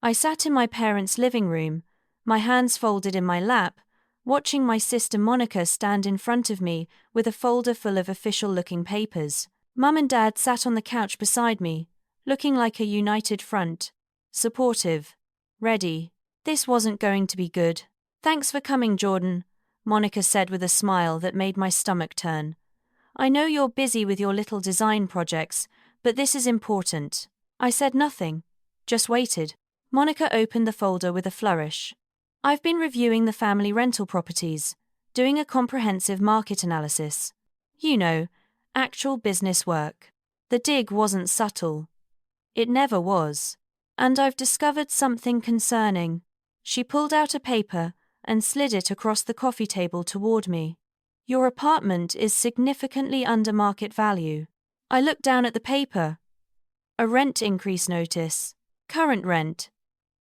I sat in my parents' living room, my hands folded in my lap, watching my sister Monica stand in front of me with a folder full of official-looking papers. Mum and Dad sat on the couch beside me, looking like a united front. Supportive. Ready. This wasn't going to be good. "Thanks for coming, Jordan," Monica said with a smile that made my stomach turn. "I know you're busy with your little design projects, but this is important." I said nothing, just waited. Monica opened the folder with a flourish. "I've been reviewing the family rental properties, doing a comprehensive market analysis. You know, actual business work. The dig wasn't subtle. It never was. And I've discovered something concerning." She pulled out a paper and slid it across the coffee table toward me. "Your apartment is significantly under market value." I looked down at the paper. A rent increase notice. Current rent,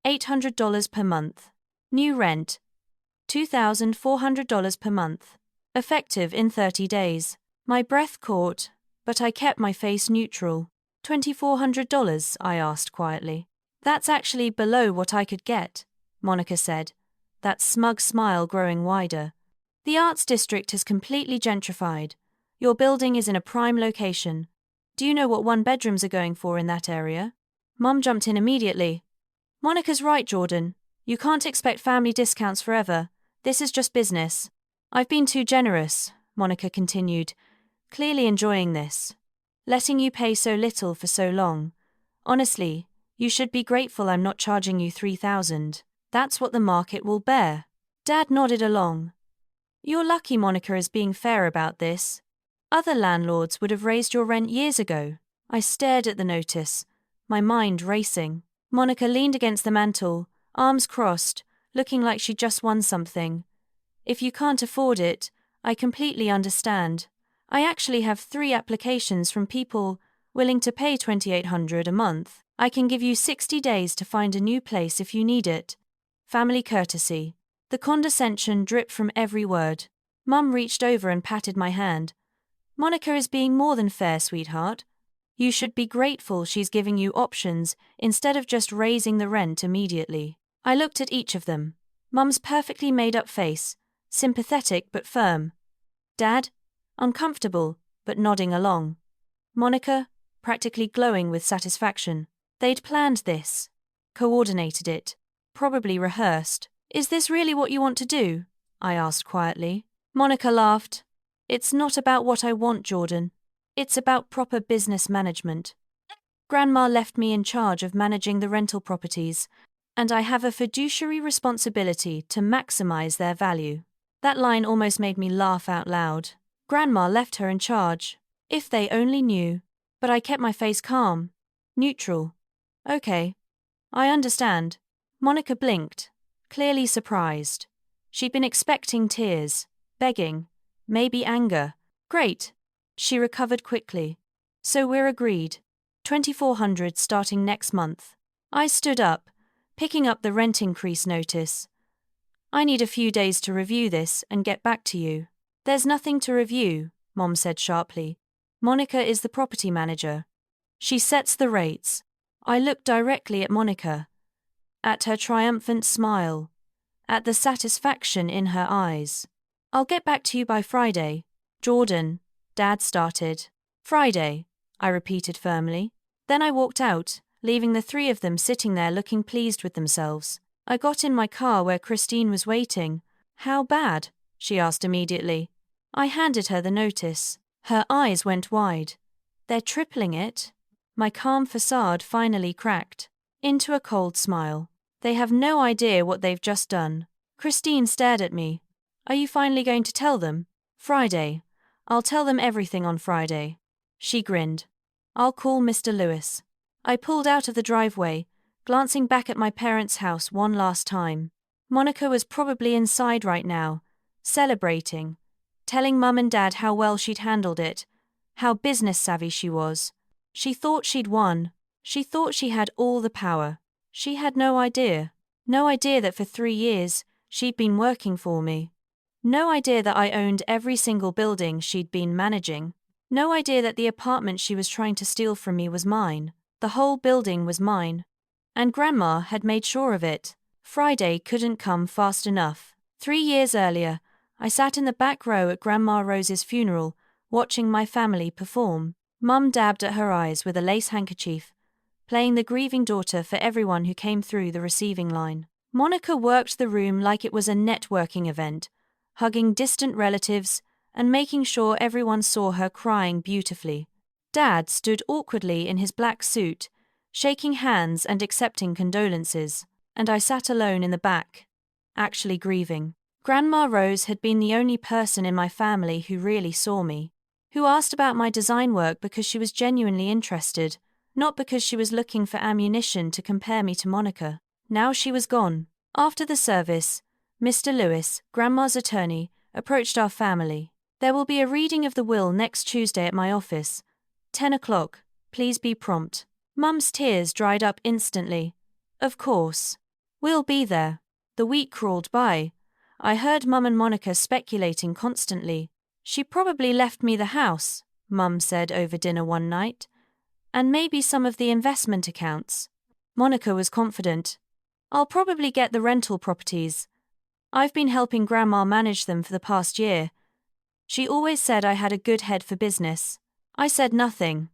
$800 per month. New rent, $2,400 per month. Effective in 30 days. My breath caught, but I kept my face neutral. $2,400, I asked quietly. "That's actually below what I could get," Monica said, that smug smile growing wider. "The arts district is completely gentrified. Your building is in a prime location. Do you know what one-bedrooms are going for in that area?" Mum jumped in immediately. "Monica's right, Jordan. You can't expect family discounts forever. This is just business." "I've been too generous," Monica continued, clearly enjoying this. "Letting you pay so little for so long. Honestly, you should be grateful I'm not charging you $3,000. That's what the market will bear." Dad nodded along. "You're lucky Monica is being fair about this. Other landlords would have raised your rent years ago." I stared at the notice, my mind racing. Monica leaned against the mantel, arms crossed, looking like she'd just won something. "If you can't afford it, I completely understand. I actually have 3 applications from people willing to pay $2,800 a month. I can give you 60 days to find a new place if you need it. Family courtesy." The condescension dripped from every word. Mum reached over and patted my hand. "Monica is being more than fair, sweetheart. You should be grateful she's giving you options instead of just raising the rent immediately." I looked at each of them. Mum's perfectly made-up face, sympathetic but firm. Dad, uncomfortable, but nodding along. Monica, practically glowing with satisfaction. They'd planned this. Coordinated it. Probably rehearsed. "Is this really what you want to do?" I asked quietly. Monica laughed. "It's not about what I want, Jordan. It's about proper business management. Grandma left me in charge of managing the rental properties, and I have a fiduciary responsibility to maximize their value." That line almost made me laugh out loud. Grandma left her in charge. If they only knew. But I kept my face calm. Neutral. "Okay. I understand." Monica blinked, clearly surprised. She'd been expecting tears, begging, maybe anger. "Great." She recovered quickly. "So we're agreed. $2,400 starting next month." I stood up, picking up the rent increase notice. "I need a few days to review this and get back to you." "There's nothing to review," Mom said sharply. "Monica is the property manager. She sets the rates." I looked directly at Monica. At her triumphant smile. At the satisfaction in her eyes. "I'll get back to you by Friday, Jordan," Dad started. "Friday," I repeated firmly. Then I walked out, leaving the 3 of them sitting there looking pleased with themselves. I got in my car where Christine was waiting. "How bad?" she asked immediately. I handed her the notice. Her eyes went wide. "They're tripling it?" My calm facade finally cracked into a cold smile. "They have no idea what they've just done." Christine stared at me. "Are you finally going to tell them?" "Friday. I'll tell them everything on Friday." She grinned. "I'll call Mr. Lewis." I pulled out of the driveway, glancing back at my parents' house one last time. Monica was probably inside right now, celebrating, telling Mum and Dad how well she'd handled it, how business-savvy she was. She thought she'd won. She thought she had all the power. She had no idea. No idea that for 3 years, she'd been working for me. No idea that I owned every single building she'd been managing. No idea that the apartment she was trying to steal from me was mine. The whole building was mine. And Grandma had made sure of it. Friday couldn't come fast enough. 3 years earlier, I sat in the back row at Grandma Rose's funeral, watching my family perform. Mum dabbed at her eyes with a lace handkerchief, playing the grieving daughter for everyone who came through the receiving line. Monica worked the room like it was a networking event, hugging distant relatives and making sure everyone saw her crying beautifully. Dad stood awkwardly in his black suit, shaking hands and accepting condolences, and I sat alone in the back, actually grieving. Grandma Rose had been the only person in my family who really saw me, who asked about my design work because she was genuinely interested, not because she was looking for ammunition to compare me to Monica. Now she was gone. After the service, Mr. Lewis, Grandma's attorney, approached our family. There will be a reading of the will next Tuesday at my office. 10 o'clock. Please be prompt. Mum's tears dried up instantly. Of course. We'll be there. The week crawled by. I heard Mum and Monica speculating constantly. She probably left me the house, Mum said over dinner one night. And maybe some of the investment accounts. Monica was confident. I'll probably get the rental properties. I've been helping Grandma manage them for the past year. She always said I had a good head for business. I said nothing.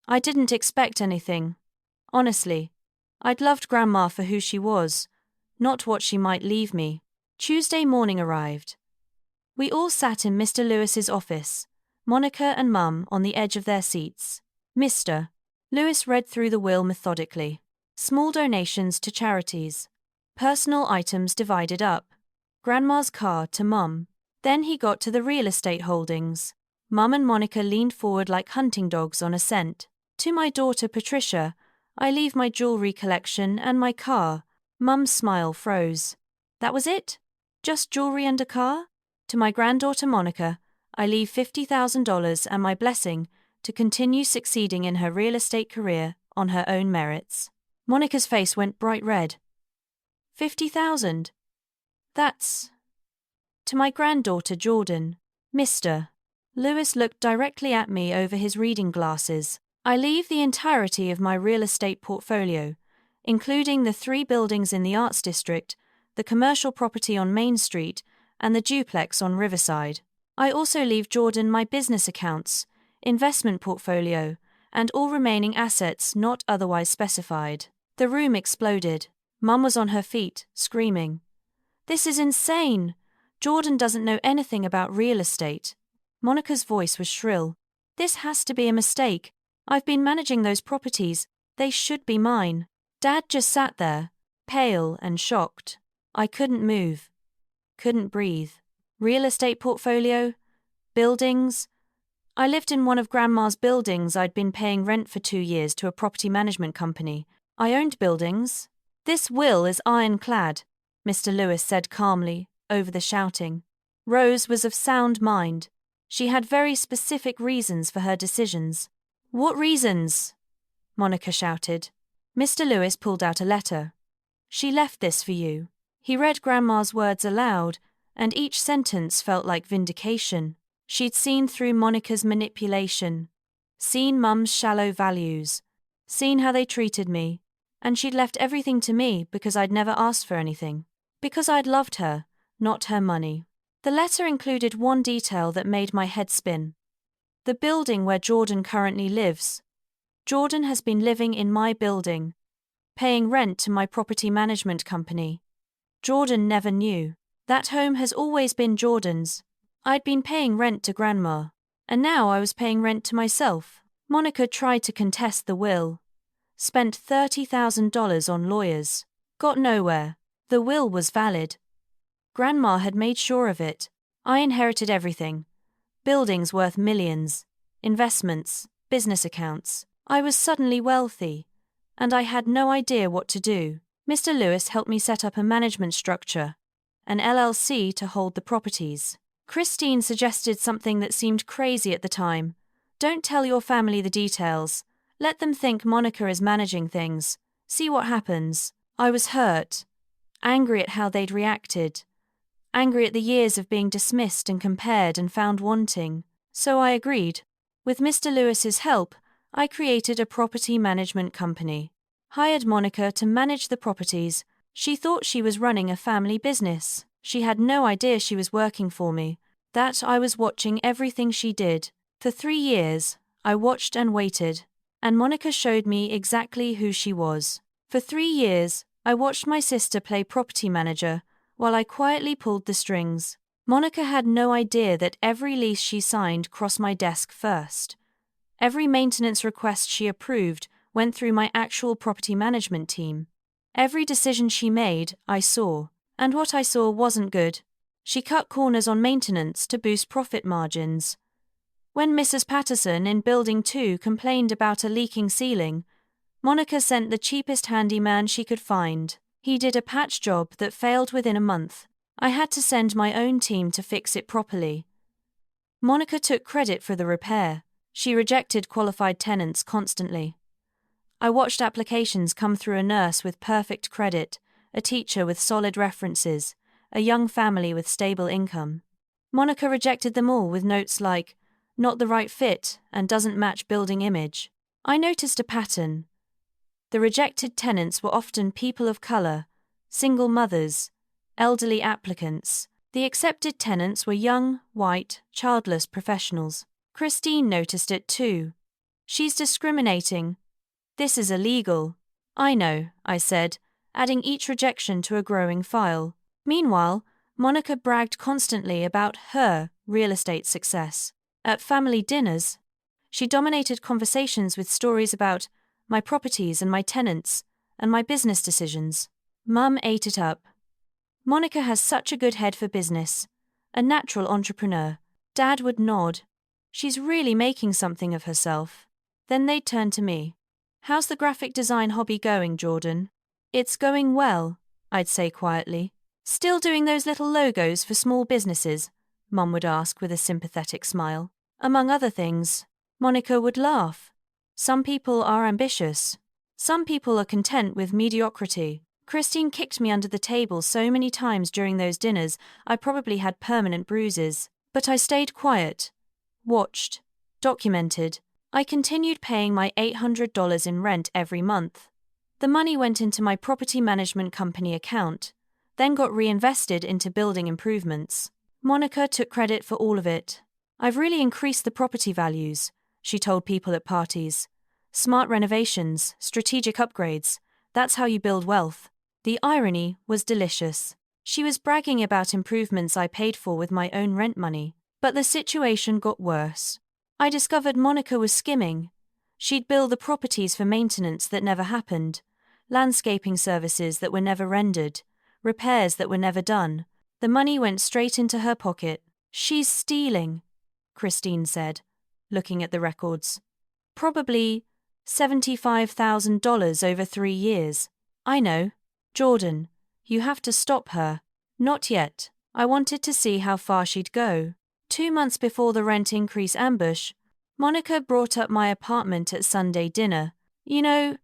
I didn't expect anything. Honestly, I'd loved Grandma for who she was, not what she might leave me. Tuesday morning arrived. We all sat in Mr. Lewis's office, Monica and Mum on the edge of their seats. Mr. Lewis read through the will methodically. Small donations to charities. Personal items divided up. Grandma's car to Mum. Then he got to the real estate holdings. Mum and Monica leaned forward like hunting dogs on a scent. To my daughter Patricia, I leave my jewelry collection and my car. Mum's smile froze. That was it? Just jewelry and a car? To my granddaughter Monica, I leave $50,000 and my blessing to continue succeeding in her real estate career on her own merits. Monica's face went bright red. 50,000? That's... To my granddaughter Jordan, Mr. Lewis looked directly at me over his reading glasses. I leave the entirety of my real estate portfolio, including the 3 buildings in the Arts District, the commercial property on Main Street, and the duplex on Riverside. I also leave Jordan my business accounts, investment portfolio, and all remaining assets not otherwise specified. The room exploded. Mum was on her feet, screaming. This is insane! Jordan doesn't know anything about real estate. Monica's voice was shrill. This has to be a mistake. I've been managing those properties. They should be mine. Dad just sat there, pale and shocked. I couldn't move. Couldn't breathe. Real estate portfolio? Buildings? I lived in one of Grandma's buildings. I'd been paying rent for 2 years to a property management company. I owned buildings. This will is ironclad, Mr. Lewis said calmly, over the shouting. Rose was of sound mind. She had very specific reasons for her decisions. What reasons? Monica shouted. Mr. Lewis pulled out a letter. She left this for you. He read Grandma's words aloud, and each sentence felt like vindication. She'd seen through Monica's manipulation, seen Mum's shallow values, seen how they treated me, and she'd left everything to me because I'd never asked for anything. Because I'd loved her, not her money. The letter included one detail that made my head spin. The building where Jordan currently lives. Jordan has been living in my building, paying rent to my property management company. Jordan never knew. That home has always been Jordan's. I'd been paying rent to Grandma, and now I was paying rent to myself. Monica tried to contest the will. Spent $30,000 on lawyers. Got nowhere. The will was valid. Grandma had made sure of it. I inherited everything. Buildings worth millions. Investments, business accounts. I was suddenly wealthy, and I had no idea what to do. Mr. Lewis helped me set up a management structure, an LLC to hold the properties. Christine suggested something that seemed crazy at the time. Don't tell your family the details. Let them think Monica is managing things. See what happens. I was hurt. Angry at how they'd reacted. Angry at the years of being dismissed and compared and found wanting. So I agreed. With Mr. Lewis's help, I created a property management company. hired Monica to manage the properties. She thought she was running a family business. She had no idea she was working for me, that I was watching everything she did. For 3 years, I watched and waited, and Monica showed me exactly who she was. For 3 years, I watched my sister play property manager, while I quietly pulled the strings. Monica had no idea that every lease she signed crossed my desk first. Every maintenance request she approved went through my actual property management team. Every decision she made, I saw. And what I saw wasn't good. She cut corners on maintenance to boost profit margins. When Mrs. Patterson in Building 2 complained about a leaking ceiling, Monica sent the cheapest handyman she could find. He did a patch job that failed within a month. I had to send my own team to fix it properly. Monica took credit for the repair. She rejected qualified tenants constantly. I watched applications come through: a nurse with perfect credit, a teacher with solid references, a young family with stable income. Monica rejected them all with notes like, "Not the right fit and doesn't match building image." I noticed a pattern. The rejected tenants were often people of color, single mothers, elderly applicants. The accepted tenants were young, white, childless professionals. Christine noticed it too. "She's discriminating. This is illegal." "I know," I said, adding each rejection to a growing file. Meanwhile, Monica bragged constantly about her real estate success. At family dinners, she dominated conversations with stories about my properties and my tenants, and my business decisions. Mum ate it up. "Monica has such a good head for business. A natural entrepreneur." Dad would nod. "She's really making something of herself." Then they'd turn to me. "How's the graphic design hobby going, Jordan?" "It's going well," I'd say quietly. "Still doing those little logos for small businesses?" Mum would ask with a sympathetic smile. Among other things, Monica would laugh. "Some people are ambitious. Some people are content with mediocrity." Christine kicked me under the table so many times during those dinners, I probably had permanent bruises. But I stayed quiet, watched, documented. I continued paying my $800 in rent every month. The money went into my property management company account, then got reinvested into building improvements. Monica took credit for all of it. "I've really increased the property values," she told people at parties. "Smart renovations, strategic upgrades, that's how you build wealth." The irony was delicious. She was bragging about improvements I paid for with my own rent money. But the situation got worse. I discovered Monica was skimming. She'd bill the properties for maintenance that never happened, landscaping services that were never rendered, repairs that were never done. The money went straight into her pocket. "She's stealing," Christine said, looking at the records. "Probably $75,000 over 3 years. I know. Jordan, you have to stop her." Not yet. I wanted to see how far she'd go. 2 months before the rent increase ambush, Monica brought up my apartment at Sunday dinner. "You know,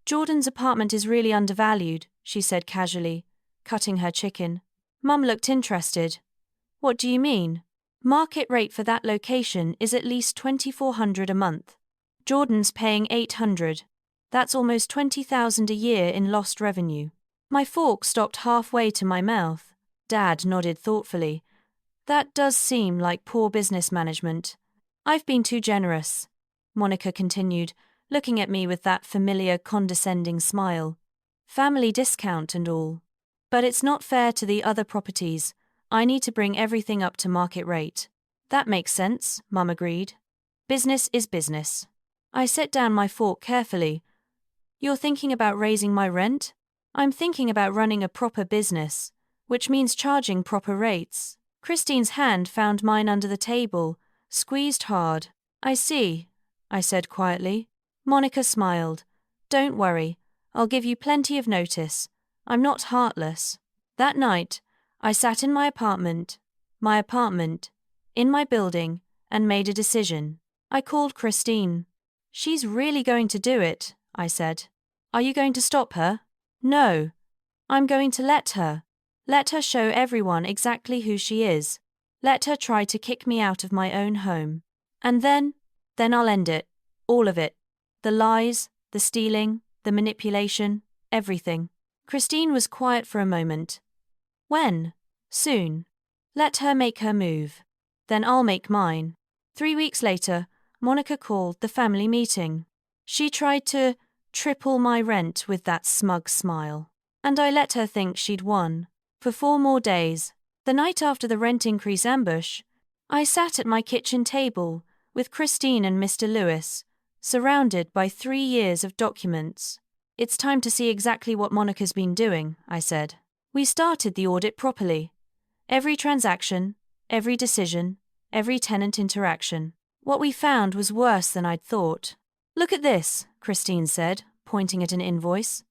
Jordan's apartment is really undervalued," she said casually, cutting her chicken. Mum looked interested. "What do you mean?" "Market rate for that location is at least $2,400 a month. Jordan's paying $800. That's almost $20,000 a year in lost revenue." My fork stopped halfway to my mouth. Dad nodded thoughtfully. "That does seem like poor business management. I've been too generous," Monica continued, looking at me with that familiar condescending smile. "Family discount and all. But it's not fair to the other properties. I need to bring everything up to market rate." "That makes sense," Mum agreed. "Business is business." I set down my fork carefully. "You're thinking about raising my rent?" "I'm thinking about running a proper business, which means charging proper rates." Christine's hand found mine under the table, squeezed hard. "I see," I said quietly. Monica smiled. "Don't worry, I'll give you plenty of notice. I'm not heartless." That night, I sat in my apartment, in my building, and made a decision. I called Christine. "She's really going to do it," I said. "Are you going to stop her?" "No. I'm going to let her. Let her show everyone exactly who she is. Let her try to kick me out of my own home. And then I'll end it. All of it. The lies, the stealing, the manipulation, everything. Christine was quiet for a moment. When? Soon. Let her make her move. Then I'll make mine. 3 weeks later, Monica called the family meeting. She tried to triple my rent with that smug smile. And I let her think she'd won. For 4 more days, the night after the rent increase ambush, I sat at my kitchen table with Christine and Mr. Lewis, surrounded by 3 years of documents. It's time to see exactly what Monica's been doing, I said. We started the audit properly. Every transaction, every decision, every tenant interaction. What we found was worse than I'd thought. Look at this, Christine said, pointing at an invoice.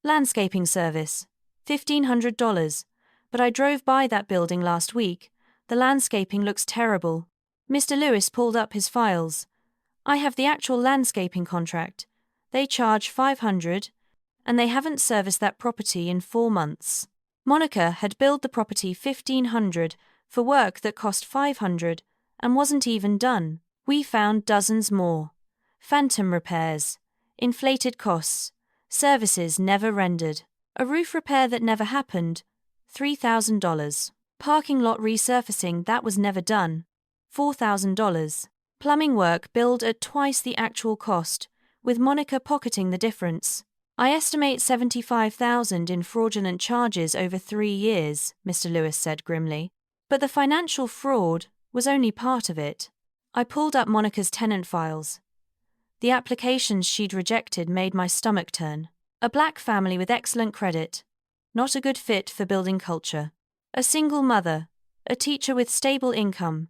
Landscaping service, $1,500. But I drove by that building last week. The landscaping looks terrible. Mr. Lewis pulled up his files. I have the actual landscaping contract. They charge $500, and they haven't serviced that property in 4 months. Monica had billed the property $1,500 for work that cost $500 and wasn't even done. We found dozens more. Phantom repairs, inflated costs, services never rendered, a roof repair that never happened, $3,000. Parking lot resurfacing that was never done, $4,000. Plumbing work billed at twice the actual cost, with Monica pocketing the difference. I estimate $75,000 in fraudulent charges over 3 years, Mr. Lewis said grimly. But the financial fraud was only part of it. I pulled up Monica's tenant files. The applications she'd rejected made my stomach turn. A black family with excellent credit. Not a good fit for building culture. A single mother. A teacher with stable income.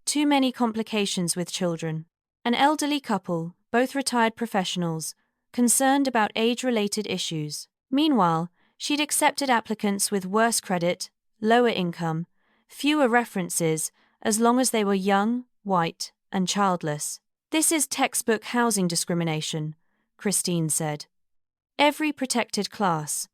Too many complications with children. An elderly couple, both retired professionals, concerned about age-related issues. Meanwhile, she'd accepted applicants with worse credit, lower income, fewer references, as long as they were young, white, and childless. This is textbook housing discrimination, Christine said. Every protected class,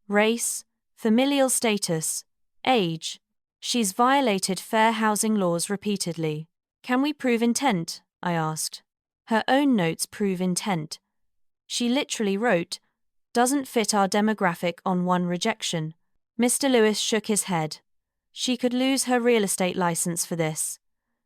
race, familial status, age, she's violated fair housing laws repeatedly. Can we prove intent? I asked. Her own notes prove intent. She literally wrote, doesn't fit our demographic on 1 rejection. Mr. Lewis shook his head. She could lose her real estate license for this.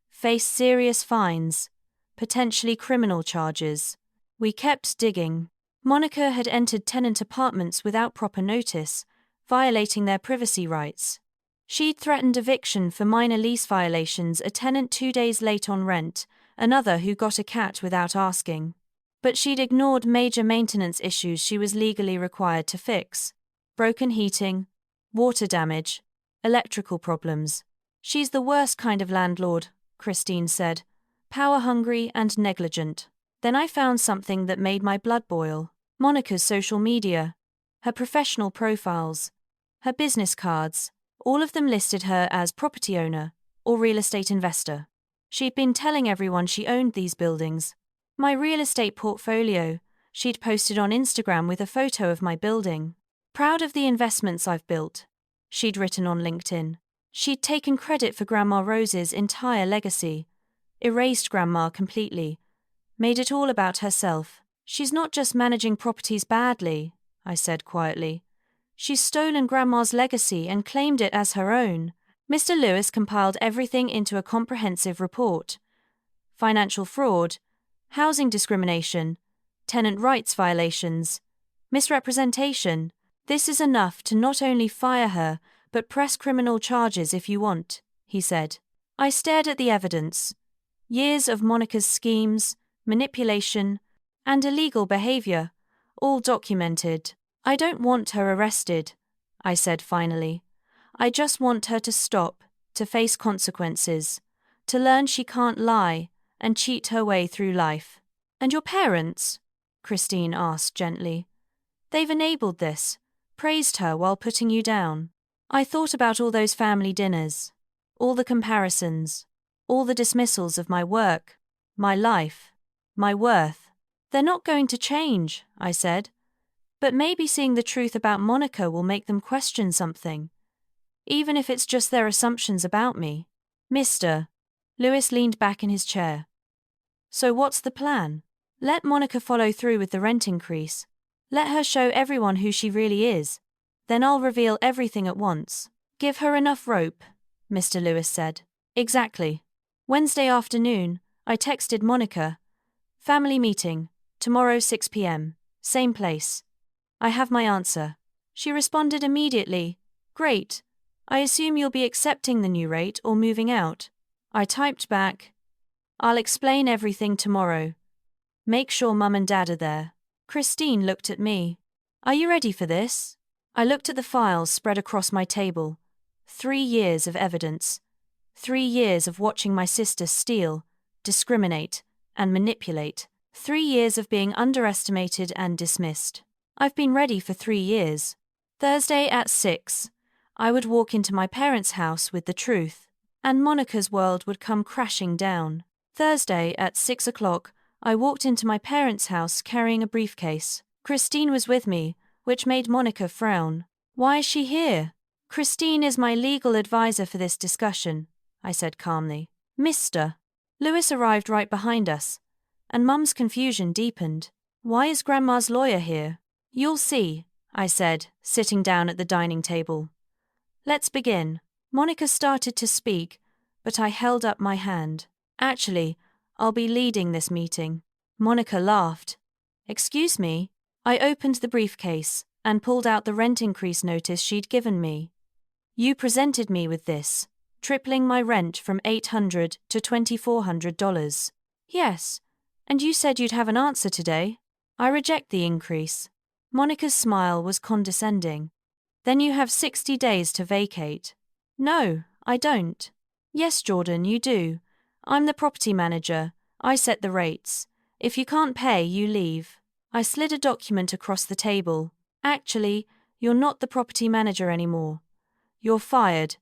Face serious fines. Potentially criminal charges. We kept digging. Monica had entered tenant apartments without proper notice, violating their privacy rights. She'd threatened eviction for minor lease violations, a tenant 2 days late on rent, another who got a cat without asking. But she'd ignored major maintenance issues she was legally required to fix. Broken heating, water damage, electrical problems. She's the worst kind of landlord, Christine said, power-hungry and negligent. Then I found something that made my blood boil. Monica's social media, her professional profiles, her business cards, all of them listed her as property owner or real estate investor. She'd been telling everyone she owned these buildings. My real estate portfolio, she'd posted on Instagram with a photo of my building. Proud of the investments I've built, she'd written on LinkedIn. She'd taken credit for Grandma Rose's entire legacy, erased Grandma completely, made it all about herself. She's not just managing properties badly, I said quietly. She's stolen Grandma's legacy and claimed it as her own. Mr. Lewis compiled everything into a comprehensive report. Financial fraud, housing discrimination, tenant rights violations, misrepresentation. This is enough to not only fire her, but press criminal charges if you want, he said. I stared at the evidence. Years of Monica's schemes, manipulation, and illegal behavior, all documented. I don't want her arrested, I said finally. I just want her to stop, to face consequences, to learn she can't lie and cheat her way through life. And your parents? Christine asked gently. They've enabled this, praised her while putting you down. I thought about all those family dinners, all the comparisons, all the dismissals of my work, my life, my worth. They're not going to change, I said. But maybe seeing the truth about Monica will make them question something, even if it's just their assumptions about me. Mr. Lewis leaned back in his chair. So what's the plan? Let Monica follow through with the rent increase. Let her show everyone who she really is. Then I'll reveal everything at once. Give her enough rope, Mr. Lewis said. Exactly. Wednesday afternoon, I texted Monica. Family meeting, tomorrow 6 p.m., same place. I have my answer. She responded immediately. Great. I assume you'll be accepting the new rate or moving out. I typed back. I'll explain everything tomorrow. Make sure Mum and Dad are there. Christine looked at me. Are you ready for this? I looked at the files spread across my table. 3 years of evidence. 3 years of watching my sister steal, discriminate, and manipulate. 3 years of being underestimated and dismissed. I've been ready for 3 years. Thursday at 6, I would walk into my parents' house with the truth, and Monica's world would come crashing down. Thursday at 6 o'clock, I walked into my parents' house carrying a briefcase. Christine was with me, which made Monica frown. Why is she here? Christine is my legal advisor for this discussion, I said calmly. Mr. Lewis arrived right behind us, and Mum's confusion deepened. Why is Grandma's lawyer here? You'll see, I said, sitting down at the dining table. Let's begin. Monica started to speak, but I held up my hand. Actually, I'll be leading this meeting. Monica laughed. Excuse me? I opened the briefcase and pulled out the rent increase notice she'd given me. You presented me with this, tripling my rent from $800 to $2,400. Yes, and you said you'd have an answer today. I reject the increase. Monica's smile was condescending. Then you have 60 days to vacate. No, I don't. Yes, Jordan, you do. I'm the property manager. I set the rates. If you can't pay, you leave. I slid a document across the table. Actually, you're not the property manager anymore. You're fired.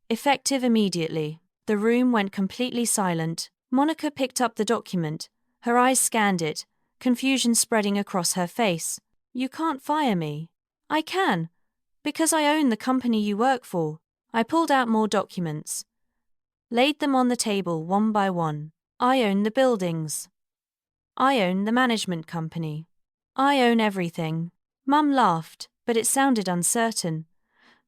Effective immediately. The room went completely silent. Monica picked up the document. Her eyes scanned it, confusion spreading across her face. You can't fire me. I can, because I own the company you work for. I pulled out more documents. Laid them on the table one by one. I own the buildings. I own the management company. I own everything. Mum laughed, but it sounded uncertain.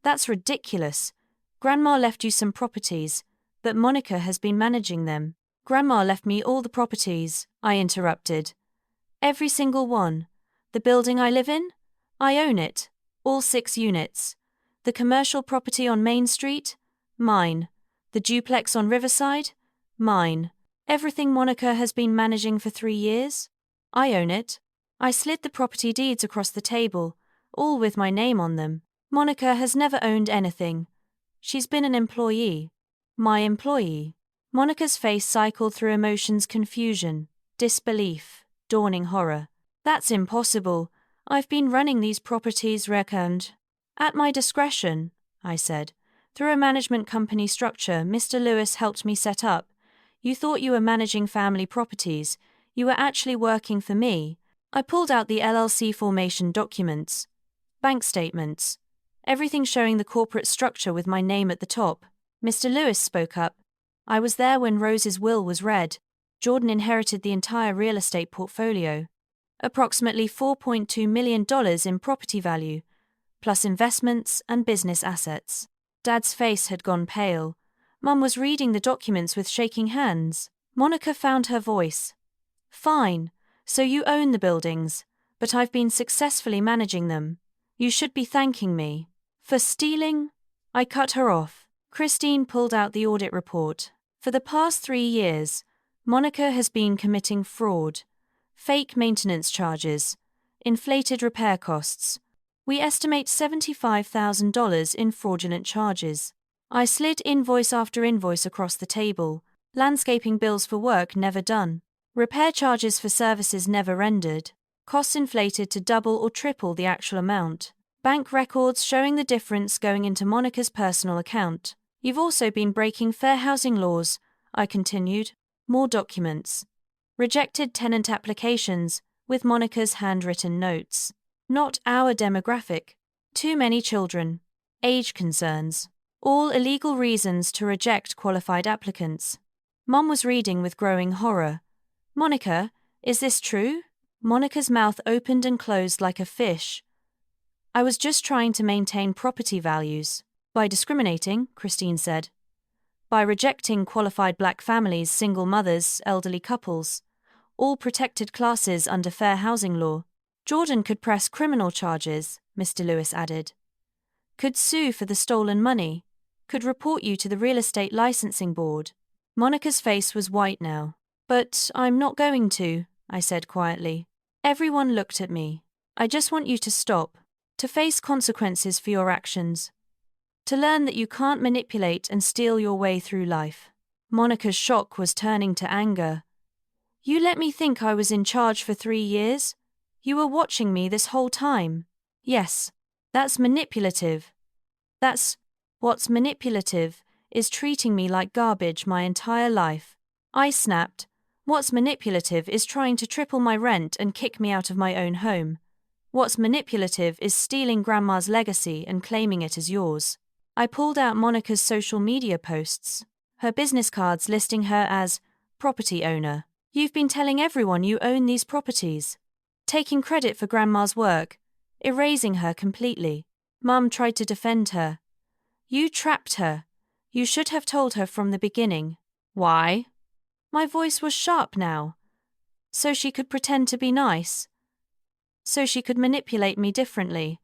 That's ridiculous. Grandma left you some properties, but Monica has been managing them. Grandma left me all the properties, I interrupted. Every single one. The building I live in? I own it. All 6 units. The commercial property on Main Street? Mine. The duplex on Riverside? Mine. Everything Monica has been managing for 3 years? I own it. I slid the property deeds across the table, all with my name on them. Monica has never owned anything. She's been an employee. My employee. Monica's face cycled through emotions: confusion, disbelief, dawning horror. That's impossible. I've been running these properties reckoned. At my discretion, I said. Through a management company structure Mr. Lewis helped me set up. You thought you were managing family properties. You were actually working for me. I pulled out the LLC formation documents, bank statements, everything showing the corporate structure with my name at the top. Mr. Lewis spoke up. I was there when Rose's will was read. Jordan inherited the entire real estate portfolio. Approximately $4.2 million in property value, plus investments and business assets. Dad's face had gone pale. Mum was reading the documents with shaking hands. Monica found her voice. Fine, so you own the buildings, but I've been successfully managing them. You should be thanking me. For stealing? I cut her off. Christine pulled out the audit report. For the past 3 years, Monica has been committing fraud, fake maintenance charges, inflated repair costs. We estimate $75,000 in fraudulent charges. I slid invoice after invoice across the table. Landscaping bills for work never done. Repair charges for services never rendered. Costs inflated to double or triple the actual amount. Bank records showing the difference going into Monica's personal account. You've also been breaking fair housing laws, I continued. More documents. Rejected tenant applications, with Monica's handwritten notes. Not our demographic. Too many children. Age concerns. All illegal reasons to reject qualified applicants. Mum was reading with growing horror. Monica, is this true? Monica's mouth opened and closed like a fish. I was just trying to maintain property values. By discriminating, Christine said. By rejecting qualified black families, single mothers, elderly couples, all protected classes under fair housing law. Jordan could press criminal charges, Mr. Lewis added. Could sue for the stolen money. Could report you to the Real Estate Licensing Board. Monica's face was white now. But I'm not going to, I said quietly. Everyone looked at me. I just want you to stop. To face consequences for your actions. To learn that you can't manipulate and steal your way through life. Monica's shock was turning to anger. You let me think I was in charge for 3 years? You were watching me this whole time. Yes, that's manipulative. What's manipulative is treating me like garbage my entire life. I snapped. What's manipulative is trying to triple my rent and kick me out of my own home. What's manipulative is stealing Grandma's legacy and claiming it as yours. I pulled out Monica's social media posts, her business cards listing her as property owner. You've been telling everyone you own these properties. Taking credit for Grandma's work, erasing her completely. Mum tried to defend her. You trapped her. You should have told her from the beginning. Why? My voice was sharp now. So she could pretend to be nice. So she could manipulate me differently.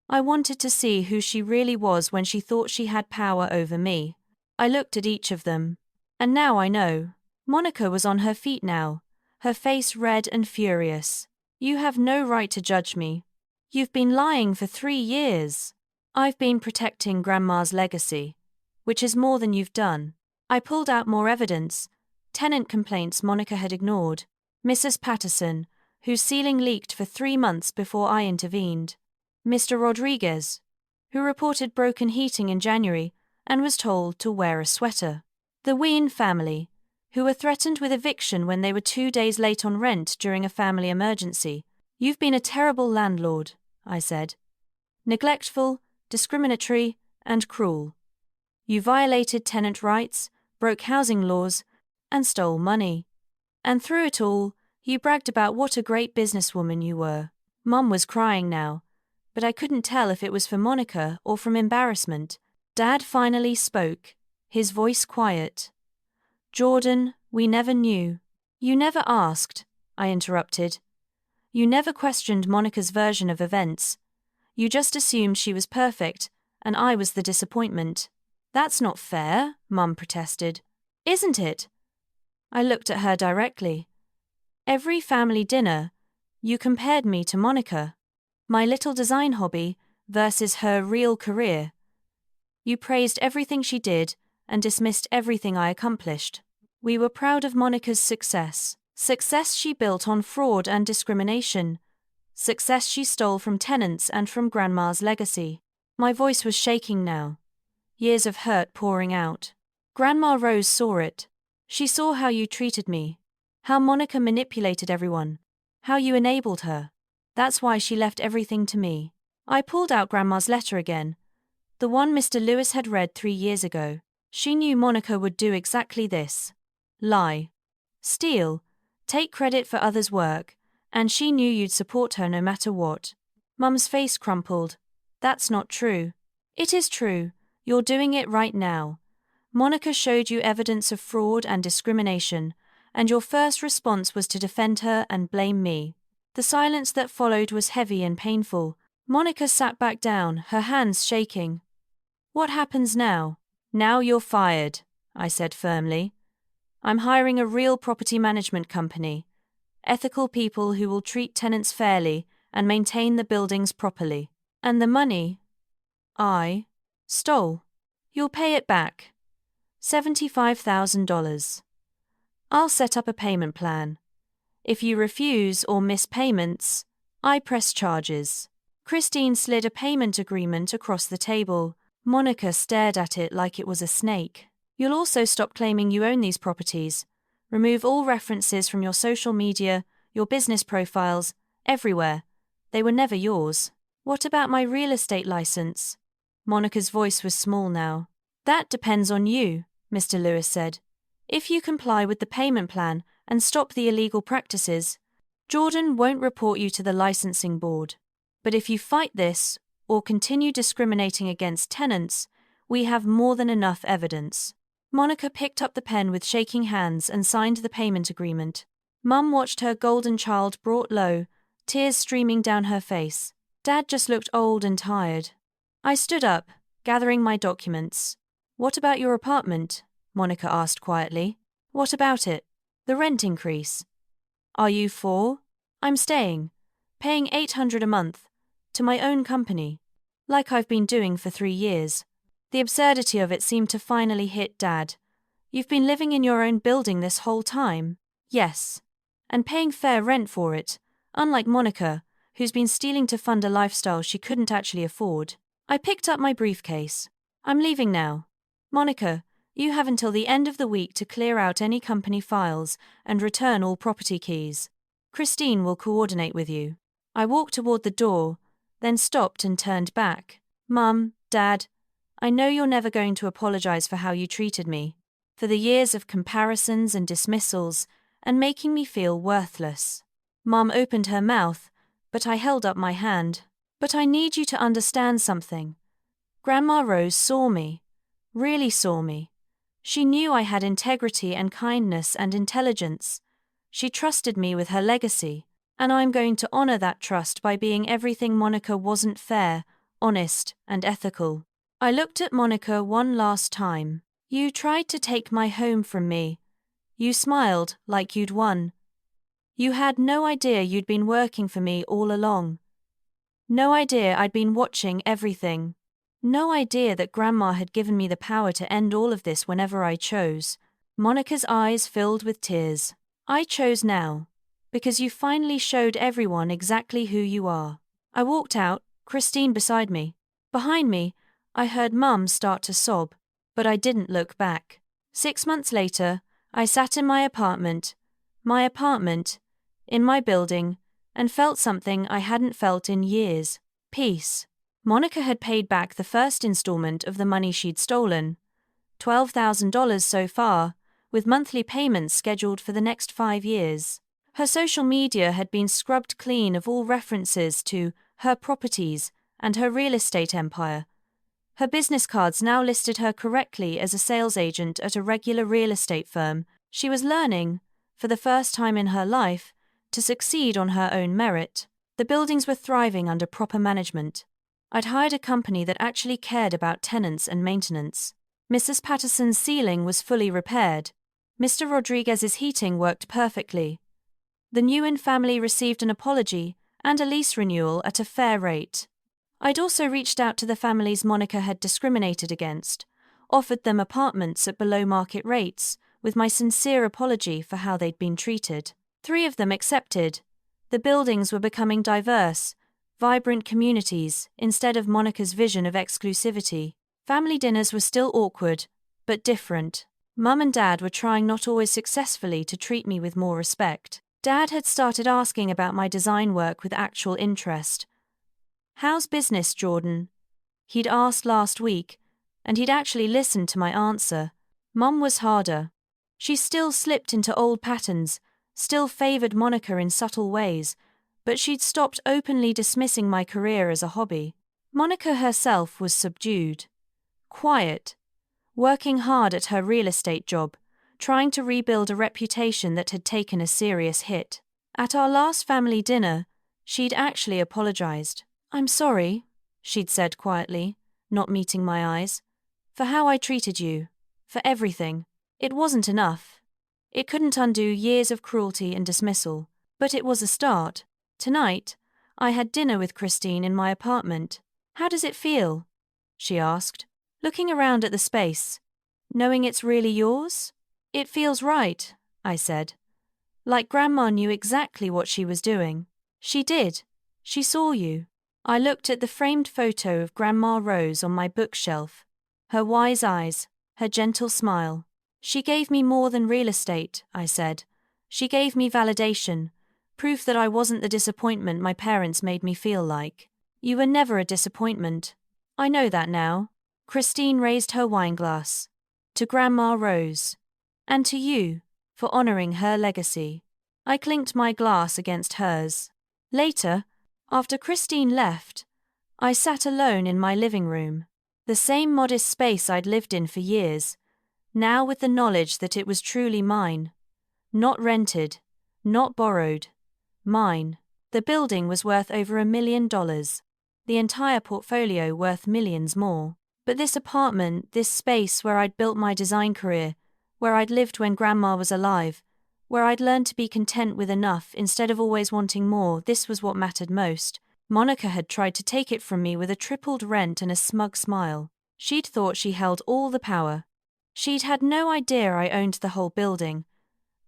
I wanted to see who she really was when she thought she had power over me. I looked at each of them. And now I know. Monica was on her feet now, her face red and furious. You have no right to judge me. You've been lying for 3 years. I've been protecting Grandma's legacy, which is more than you've done. I pulled out more evidence. Tenant complaints Monica had ignored. Mrs. Patterson, whose ceiling leaked for 3 months before I intervened. Mr. Rodriguez, who reported broken heating in January and was told to wear a sweater. The Ween family, who were threatened with eviction when they were 2 days late on rent during a family emergency. You've been a terrible landlord, I said. Neglectful, discriminatory, and cruel. You violated tenant rights, broke housing laws, and stole money. And through it all, you bragged about what a great businesswoman you were. Mum was crying now, but I couldn't tell if it was for Monica or from embarrassment. Dad finally spoke, his voice quiet. Jordan, we never knew. You never asked, I interrupted. You never questioned Monica's version of events. You just assumed she was perfect, and I was the disappointment. That's not fair, Mum protested. Isn't it? I looked at her directly. Every family dinner, you compared me to Monica. My little design hobby versus her real career. You praised everything she did and dismissed everything I accomplished. We were proud of Monica's success. Success she built on fraud and discrimination. Success she stole from tenants and from Grandma's legacy. My voice was shaking now. Years of hurt pouring out. Grandma Rose saw it. She saw how you treated me. How Monica manipulated everyone. How you enabled her. That's why she left everything to me. I pulled out Grandma's letter again. The one Mr. Lewis had read 3 years ago. She knew Monica would do exactly this. Lie. Steal. Take credit for others' work. And she knew you'd support her no matter what. Mum's face crumpled. That's not true. It is true. You're doing it right now. Monica showed you evidence of fraud and discrimination, and your first response was to defend her and blame me. The silence that followed was heavy and painful. Monica sat back down, her hands shaking. What happens now? Now you're fired, I said firmly. I'm hiring a real property management company. Ethical people who will treat tenants fairly and maintain the buildings properly. And the money I stole. You'll pay it back. $75,000. I'll set up a payment plan. If you refuse or miss payments, I press charges. Christine slid a payment agreement across the table. Monica stared at it like it was a snake. You'll also stop claiming you own these properties. Remove all references from your social media, your business profiles, everywhere. They were never yours. What about my real estate license? Monica's voice was small now. That depends on you, Mr. Lewis said. If you comply with the payment plan and stop the illegal practices, Jordan won't report you to the licensing board. But if you fight this, or continue discriminating against tenants, we have more than enough evidence. Monica picked up the pen with shaking hands and signed the payment agreement. Mum watched her golden child brought low, tears streaming down her face. Dad just looked old and tired. I stood up, gathering my documents. What about your apartment? Monica asked quietly. What about it? The rent increase. Are you for? I'm staying, paying $800 a month, to my own company, like I've been doing for 3 years. The absurdity of it seemed to finally hit Dad. You've been living in your own building this whole time? Yes. And paying fair rent for it, unlike Monica, who's been stealing to fund a lifestyle she couldn't actually afford. I picked up my briefcase. I'm leaving now. Monica, you have until the end of the week to clear out any company files and return all property keys. Christine will coordinate with you. I walked toward the door, then stopped and turned back. Mum, Dad, I know you're never going to apologize for how you treated me, for the years of comparisons and dismissals, and making me feel worthless. Mum opened her mouth, but I held up my hand. But I need you to understand something. Grandma Rose saw me, really saw me. She knew I had integrity and kindness and intelligence. She trusted me with her legacy, and I'm going to honor that trust by being everything Monica wasn't: fair, honest, and ethical. I looked at Monica one last time. You tried to take my home from me. You smiled like you'd won. You had no idea you'd been working for me all along. No idea I'd been watching everything. No idea that Grandma had given me the power to end all of this whenever I chose. Monica's eyes filled with tears. I chose now, because you finally showed everyone exactly who you are. I walked out, Christine beside me. Behind me, I heard Mum start to sob, but I didn't look back. 6 months later, I sat in my apartment, in my building, and felt something I hadn't felt in years: peace. Monica had paid back the first installment of the money she'd stolen, $12,000 so far, with monthly payments scheduled for the next 5 years. Her social media had been scrubbed clean of all references to her properties and her real estate empire. Her business cards now listed her correctly as a sales agent at a regular real estate firm. She was learning, for the first time in her life, to succeed on her own merit. The buildings were thriving under proper management. I'd hired a company that actually cared about tenants and maintenance. Mrs. Patterson's ceiling was fully repaired. Mr. Rodriguez's heating worked perfectly. The Nguyen family received an apology and a lease renewal at a fair rate. I'd also reached out to the families Monica had discriminated against, offered them apartments at below market rates, with my sincere apology for how they'd been treated. 3 of them accepted. The buildings were becoming diverse, vibrant communities instead of Monica's vision of exclusivity. Family dinners were still awkward, but different. Mum and Dad were trying, not always successfully, to treat me with more respect. Dad had started asking about my design work with actual interest. "How's business, Jordan?" He'd asked last week, and he'd actually listened to my answer. Mum was harder. She still slipped into old patterns, still favored Monica in subtle ways, but she'd stopped openly dismissing my career as a hobby. Monica herself was subdued, quiet, working hard at her real estate job, trying to rebuild a reputation that had taken a serious hit. At our last family dinner, she'd actually apologized. "I'm sorry," she'd said quietly, not meeting my eyes, "for how I treated you, for everything. It wasn't enough. It couldn't undo years of cruelty and dismissal, but it was a start. Tonight, I had dinner with Christine in my apartment. How does it feel?" she asked, looking around at the space. "Knowing it's really yours?" "It feels right," I said. "Like Grandma knew exactly what she was doing." "She did. She saw you." I looked at the framed photo of Grandma Rose on my bookshelf. Her wise eyes, her gentle smile. "She gave me more than real estate," I said. "She gave me validation, proof that I wasn't the disappointment my parents made me feel like." "You were never a disappointment. I know that now." Christine raised her wine glass. "To Grandma Rose. And to you, for honoring her legacy." I clinked my glass against hers. Later, after Christine left, I sat alone in my living room. The same modest space I'd lived in for years, now with the knowledge that it was truly mine. Not rented, not borrowed. Mine. The building was worth over $1 million. The entire portfolio worth millions more. But this apartment, this space where I'd built my design career, where I'd lived when Grandma was alive, where I'd learned to be content with enough instead of always wanting more, this was what mattered most. Monica had tried to take it from me with a tripled rent and a smug smile. She'd thought she held all the power. She'd had no idea I owned the whole building,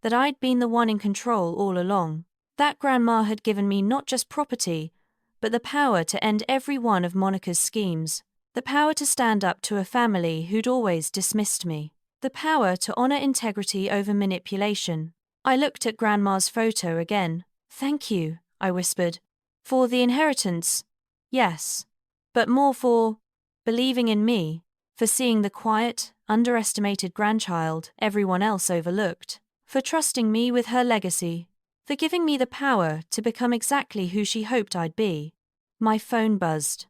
that I'd been the one in control all along. That Grandma had given me not just property, but the power to end every one of Monica's schemes. The power to stand up to a family who'd always dismissed me. The power to honor integrity over manipulation. I looked at Grandma's photo again. "Thank you," I whispered. "For the inheritance, yes. But more for believing in me, for seeing the quiet, underestimated grandchild everyone else overlooked, for trusting me with her legacy, for giving me the power to become exactly who she hoped I'd be." My phone buzzed.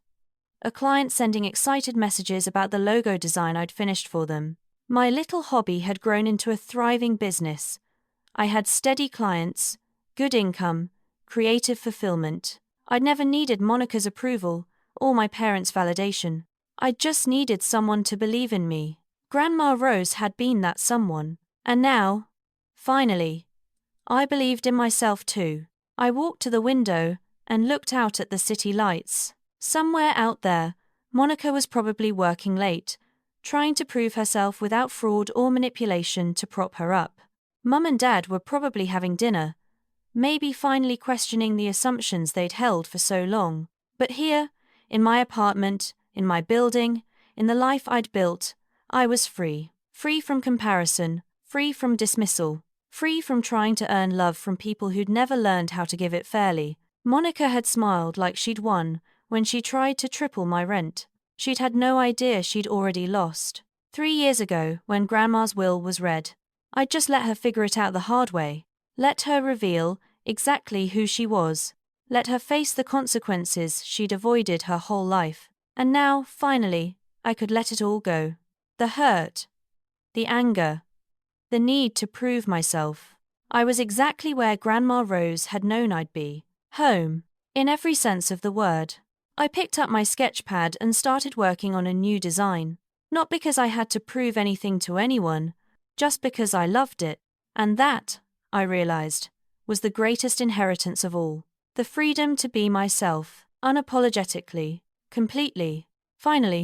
A client sending excited messages about the logo design I'd finished for them. My little hobby had grown into a thriving business. I had steady clients, good income, creative fulfillment. I'd never needed Monica's approval or my parents' validation. I just needed someone to believe in me. Grandma Rose had been that someone. And now, finally, I believed in myself too. I walked to the window and looked out at the city lights. Somewhere out there, Monica was probably working late, trying to prove herself without fraud or manipulation to prop her up. Mum and Dad were probably having dinner, maybe finally questioning the assumptions they'd held for so long. But here, in my apartment, in my building, in the life I'd built, I was free. Free from comparison, free from dismissal, free from trying to earn love from people who'd never learned how to give it fairly. Monica had smiled like she'd won when she tried to triple my rent. She'd had no idea she'd already lost. 3 years ago, when Grandma's will was read, I'd just let her figure it out the hard way. Let her reveal exactly who she was. Let her face the consequences she'd avoided her whole life. And now, finally, I could let it all go. The hurt, the anger, the need to prove myself. I was exactly where Grandma Rose had known I'd be. Home, in every sense of the word. I picked up my sketch pad and started working on a new design. Not because I had to prove anything to anyone, just because I loved it. And that, I realized, was the greatest inheritance of all. The freedom to be myself, unapologetically, completely. Finally,